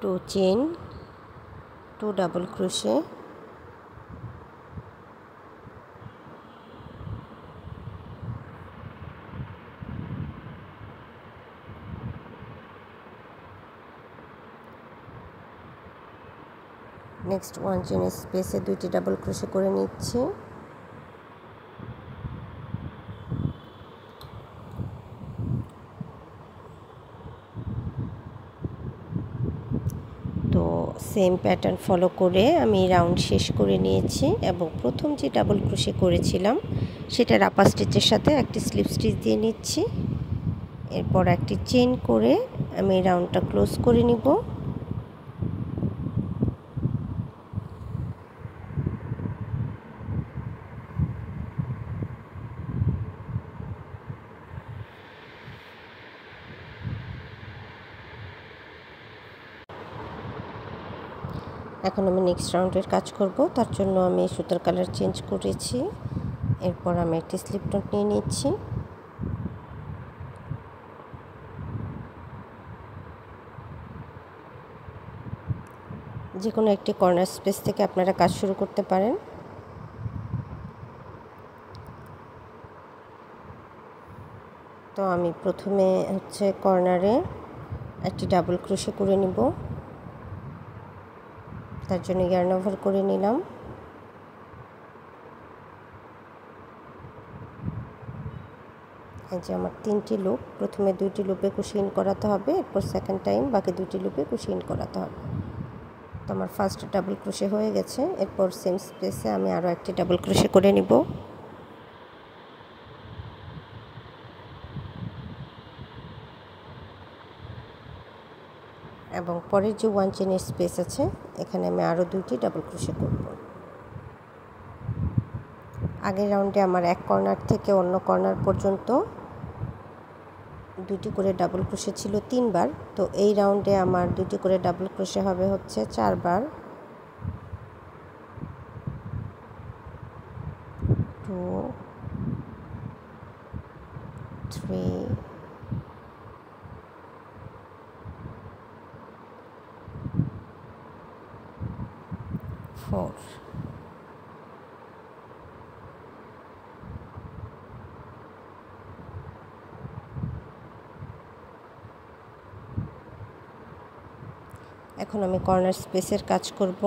two chain, 2 double crochet, next 1 chain স্পেসে 2টি ডাবল ক্রোশে করে নিচ্ছি। তো সেম প্যাটার্ন ফলো করে আমি রাউন্ড শেষ করে নিয়েছি এবং প্রথম যে ডাবল ক্রোশে করেছিলাম সেটার আপার স্টিচের সাথে একটি স্লিপ স্টিচ দিয়ে নিচ্ছি। এরপর একটি চেন করে আমি রাউন্ডটা ক্লোজ করে নিব। এখন আমি নেক্সট রাউন্ডের কাজ করব, তার জন্য আমি সুতার কালার চেঞ্জ করেছি। এরপর আমি একটি স্লিপ নট নিয়ে নিচ্ছি। যে কোনো একটি কর্নার স্পেস থেকে আপনারা কাজ শুরু করতে পারেন। তো আমি প্রথমে কর্নারে একটি ডাবল ক্রোশে করে নিব, তার জন্য ইয়ার্ন ওভার করে নিলাম। এই যে আমার 3টি লুপ, প্রথমে 2টি লুপে কুশি ইন করাতে হবে, এরপর সেকেন্ড টাইম বাকি 2টি লুপে কুশি ইন করাতে হবে। তো আমার ফার্স্ট ডাবল ক্রোশে হয়ে গেছে। এরপর সেম স্পেসে আমি আরও একটি ডাবল ক্রোশে করে নিব। এবং পরের যে 1 চেনের স্পেস আছে এখানে আমি আরও 2টি ডাবল ক্রোশে করব। আগের রাউন্ডে আমার এক কর্নার থেকে অন্য কর্নার পর্যন্ত 2টি করে ডাবল ক্রোশে ছিল 3 বার। তো এই রাউন্ডে আমার 2টি করে ডাবল ক্রোশে হবে 4 বার। 2 3 4। এখন আমি কর্নার স্পেসের কাজ করব।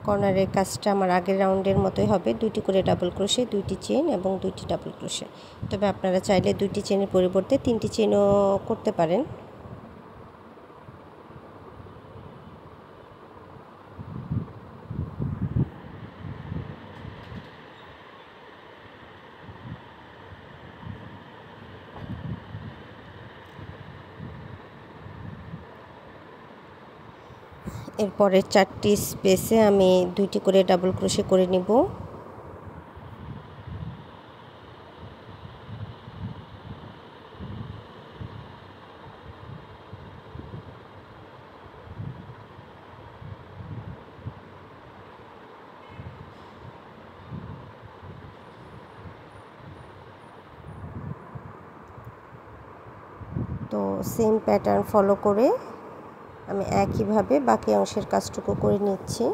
কর্নারের কাজটা আমার আগের রাউন্ডের মতোই হবে, 2টি করে ডাবল ক্রোশে, 2টি চেন এবং 2টি ডাবল ক্রোশে। তবে আপনারা চাইলে 2টি চেনের পরিবর্তে 3টি চেনও করতে পারেন। এরপরের 4টি স্পেসে আমি 2টি করে ডাবল ক্রোশে করে নিব। তো সেম প্যাটার্ন ফলো করে আমি একইভাবে বাকি অংশের কাজটুকু করে নিচ্ছি।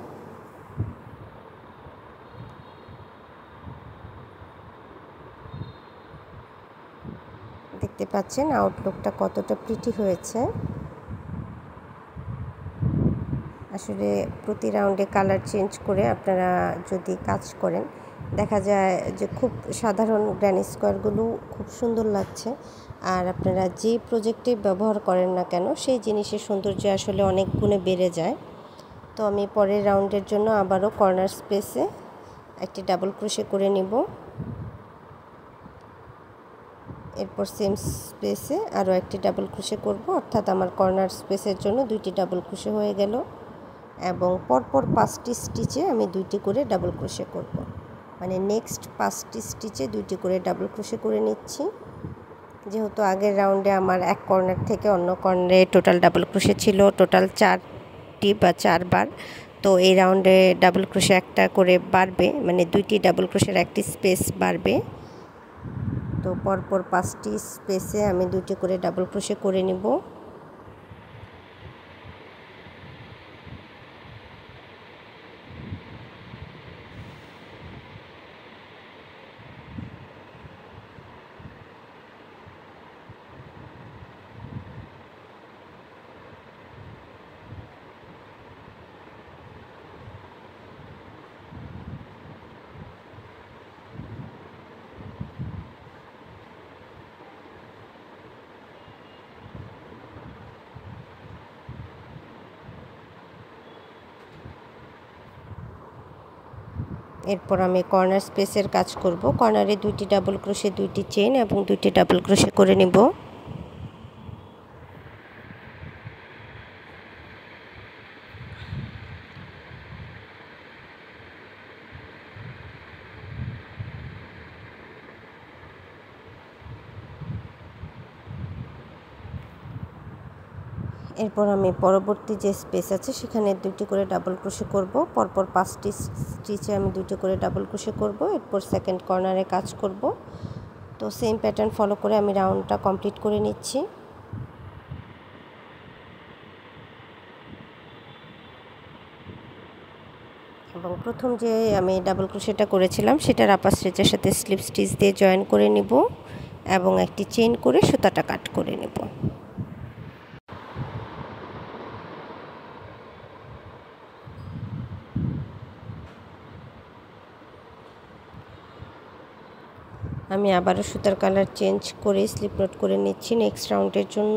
দেখতে পাচ্ছেন আউটলুকটা কতটা প্রিটি হয়েছে। আসলে প্রতি রাউন্ডে কালার চেঞ্জ করে আপনারা যদি কাজ করেন দেখা যায় যে খুব সাধারণ গ্র্যানি স্কোয়ারগুলো খুব সুন্দর লাগছে। আর আপনারা যে প্রজেক্টে ব্যবহার করেন না কেন সেই জিনিসের সৌন্দর্য আসলে অনেক গুণে বেড়ে যায়। তো আমি পরের রাউন্ডের জন্য আবারও কর্নার স্পেসে একটি ডাবল ক্রোশে করে নিব। এরপর সেম স্পেসে আরও একটি ডাবল ক্রোশে করব, অর্থাৎ আমার কর্নার স্পেসের জন্য 2টি ডাবল ক্রোশে হয়ে গেল। এবং পরপর 5টি স্টিচে আমি 2টি করে ডাবল ক্রোশে করব, মানে নেক্সট 5টি স্টিচে 2টি করে ডাবল ক্রোশে করে নিচ্ছি। যেহেতু আগের রাউন্ডে আমার এক কর্নার থেকে অন্য কর্নারে টোটাল ডাবল ক্রোশে ছিল টোটাল 4টি বা 4 বার, তো এই রাউন্ডে ডাবল ক্রোশে একটা করে বাড়বে, মানে 2টি ডাবল ক্রোশের একটি স্পেস বাড়বে। তো পরপর 5টি স্পেসে আমি 2টি করে ডাবল ক্রোশে করে নিব। এরপর আমি কর্নার স্পেসের কাজ করব। কর্নারে 2টি ডাবল ক্রোশে, 2টি চেইন এবং 2টি ডাবল ক্রোশে করে নেব। এরপর আমি পরবর্তী যে স্পেস আছে সেখানে 2টি করে ডাবল ক্রোশে করব। পরপর 5টি স্টিচে আমি 2টি করে ডাবল ক্রোশে করব। এরপর সেকেন্ড কর্নারে কাজ করব। তো সেম প্যাটার্ন ফলো করে আমি রাউন্ডটা কমপ্লিট করে নিচ্ছি। এবং প্রথম যে আমি ডাবল ক্রোশেটা করেছিলাম সেটার আপার স্টিচের সাথে স্লিপ স্টিচ দিয়ে জয়েন করে নিব এবং একটি চেইন করে সুতাটা কাট করে নেব। আমি আবারও সুতার কালার চেঞ্জ করে স্লিপ নোট করে নিচ্ছি নেক্সট রাউন্ডের জন্য।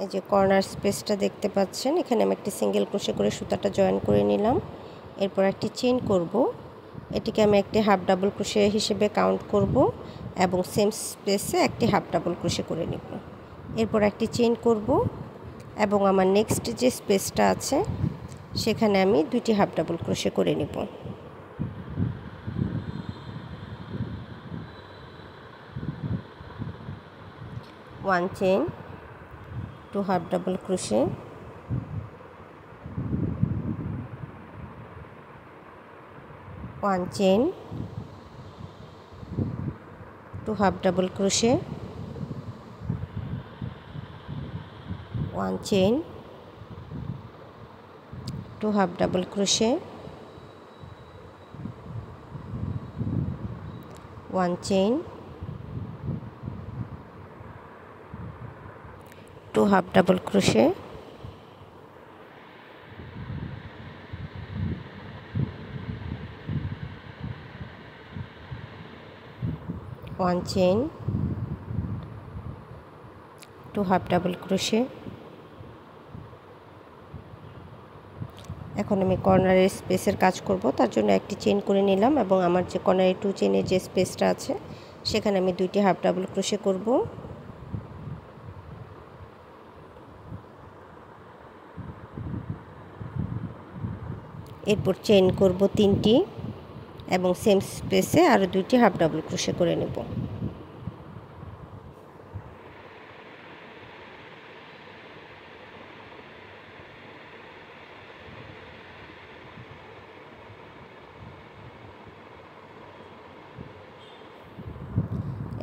এই যে কর্নার স্পেসটা দেখতে পাচ্ছেন, এখানে আমি একটি সিঙ্গেল ক্রোশে করে সুতাটা জয়েন করে নিলাম। এরপর একটি চেইন করব, এটিকে আমি একটি হাফ ডাবল ক্রোশে হিসেবে কাউন্ট করব এবং সেম স্পেসে একটি হাফ ডাবল ক্রোশে করে নিব। এরপর একটি চেইন করব এবং আমার নেক্সট যে স্পেসটা আছে সেখানে আমি 2টি হাফ ডাবল ক্রোশে করে নিব। One chain, 2 half double crochet, 1 chain, 2 half double crochet, 1 chain, 2 half double crochet, 1 chain, 2 half double crochet, 1 chain, 2 half double crochet. এখন আমি কর্নারের স্পেসের কাজ করব, তার জন্য একটি চেইন করে নিলাম এবং আমার যে কর্নারে 2 চেইনের যে স্পেসটা আছে সেখানে আমি 2টি হাফ ডাবল ক্রোশে করব। এরপর চেইন করব 3টি এবং সেম স্পেসে আরও 2টি হাফ ডাবল ক্রোশে করে নেব।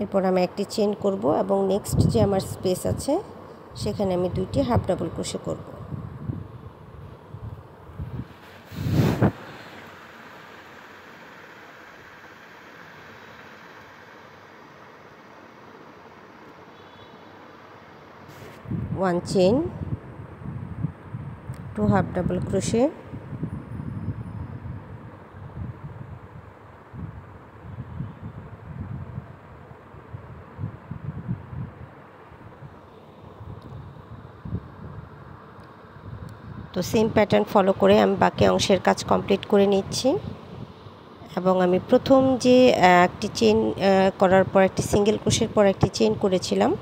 এরপর আমি একটি চেইন করব এবং নেক্সট যে আমার স্পেস আছে সেখানে আমি 2টি হাফ ডাবল ক্রোশে করব। One chain, 2 half double crochet, তো সেম প্যাটার্ন ফলো করে আমি বাকি অংশের কাজ কমপ্লিট করে নিচ্ছি এবং আমি প্রথম যে একটি চেইন করার পর একটি সিঙ্গেল ক্রোশের পর একটি চেইন করেছিলাম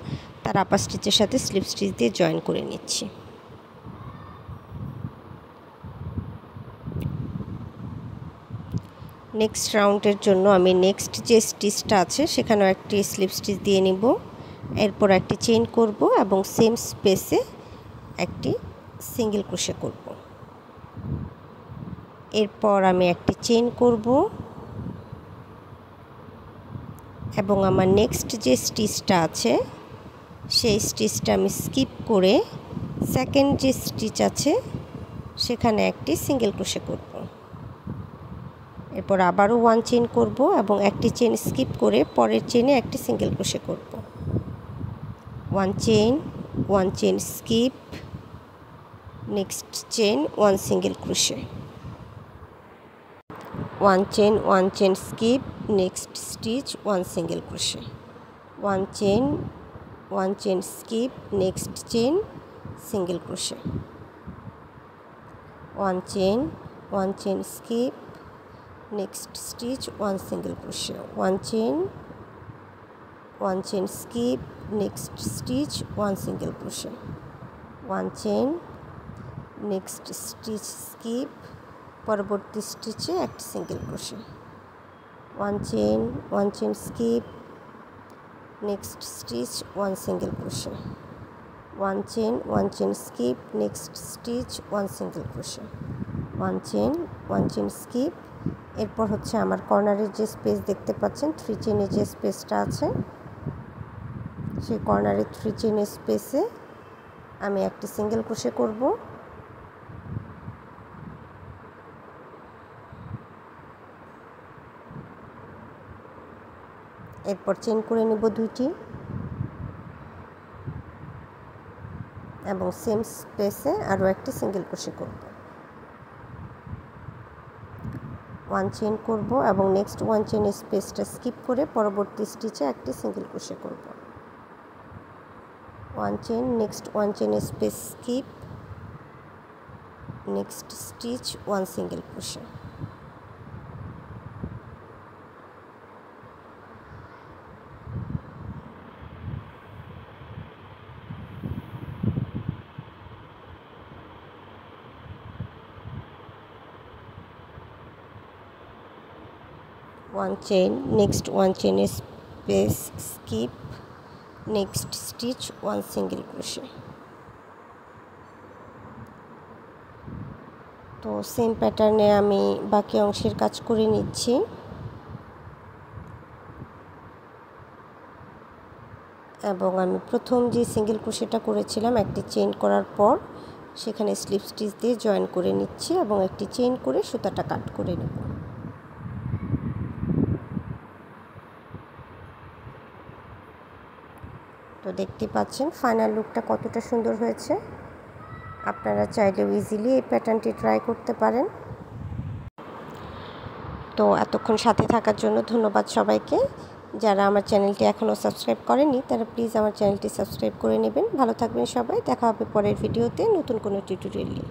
তার আপার স্টিচের সাথে স্লিপ স্টিচ দিয়ে জয়েন করে নিচ্ছি। নেক্সট রাউন্ডের জন্য আমি নেক্সট যে স্টিচটা আছে সেখানেও একটি স্লিপ স্টিচ দিয়ে নিব। এরপর একটি চেইন করব এবং সেম স্পেসে একটি সিঙ্গেল ক্রোশে করব। এরপর আমি একটি চেইন করব এবং আমার নেক্সট যে স্টিচটা আছে সেই স্টিচটা আমি স্কিপ করে সেকেন্ড যে স্টিচ আছে সেখানে একটি সিঙ্গেল ক্রোশে করব। এরপর আবারও 1 চেইন করব এবং একটি চেইন স্কিপ করে পরের চেইনে একটি সিঙ্গেল ক্রোশে করব। 1 chain, 1 chain skip, next chain, 1 single crochet, 1 chain, 1 chain skip, next stitch, 1 single crochet, 1 chain, 1 chain skip, next chain single crochet, 1 chain skip, next stitch 1 single crochet, 1 chain skip, next stitch 1 single crochet, 1 chain, next stitch skip, পরবর্তী স্টিচে একটি single crochet, 1 chain skip, next stitch 1 single crochet, 1 chain skip, next stitch 1 single crochet, 1 chain skip। এরপর হচ্ছে আমার কর্নারের যে স্পেস দেখতে পাচ্ছেন 3 চেইনের যে স্পেসটা আছে সেই কর্নারের 3 চেইনের স্পেসে আমি একটি সিঙ্গেল ক্রোশে করব, এরপর চেইন করে নিব 2টি এবং সেম স্পেসে আরও একটি সিঙ্গেল ক্রোশে করব, 1 চেইন করব এবং নেক্সট 1 চেইনের স্পেসটা স্কিপ করে পরবর্তী স্টিচে একটি সিঙ্গেল ক্রোশে করব, 1 চেইন, নেক্সট 1 চেইনের space skip, next stitch 1 single crochet, 1 chain, next 1 chain space skip, next stitch 1 single crochet। তো সেম প্যাটার্নে আমি বাকি অংশের কাজ করে নিচ্ছি এবং আমি প্রথম যে সিঙ্গেল ক্রোশেটা করেছিলাম একটি চেইন করার পর সেখানে স্লিপ স্টিচ দিয়ে জয়েন করে নিচ্ছি এবং একটি চেইন করে সুতাটা কাট করে নেব। তো দেখতে পাচ্ছেন ফাইনাল লুকটা কতটা সুন্দর হয়েছে। আপনারা চাইলেও ইজিলি এই প্যাটার্নটি ট্রাই করতে পারেন। তো এতক্ষণ সাথে থাকার জন্য ধন্যবাদ সবাইকে। যারা আমার চ্যানেলটি এখনও সাবস্ক্রাইব করেনি তারা প্লিজ আমার চ্যানেলটি সাবস্ক্রাইব করে নেবেন। ভালো থাকবেন সবাই। দেখা হবে পরের ভিডিওতে নতুন কোনো টিউটোরিয়াল নিয়ে।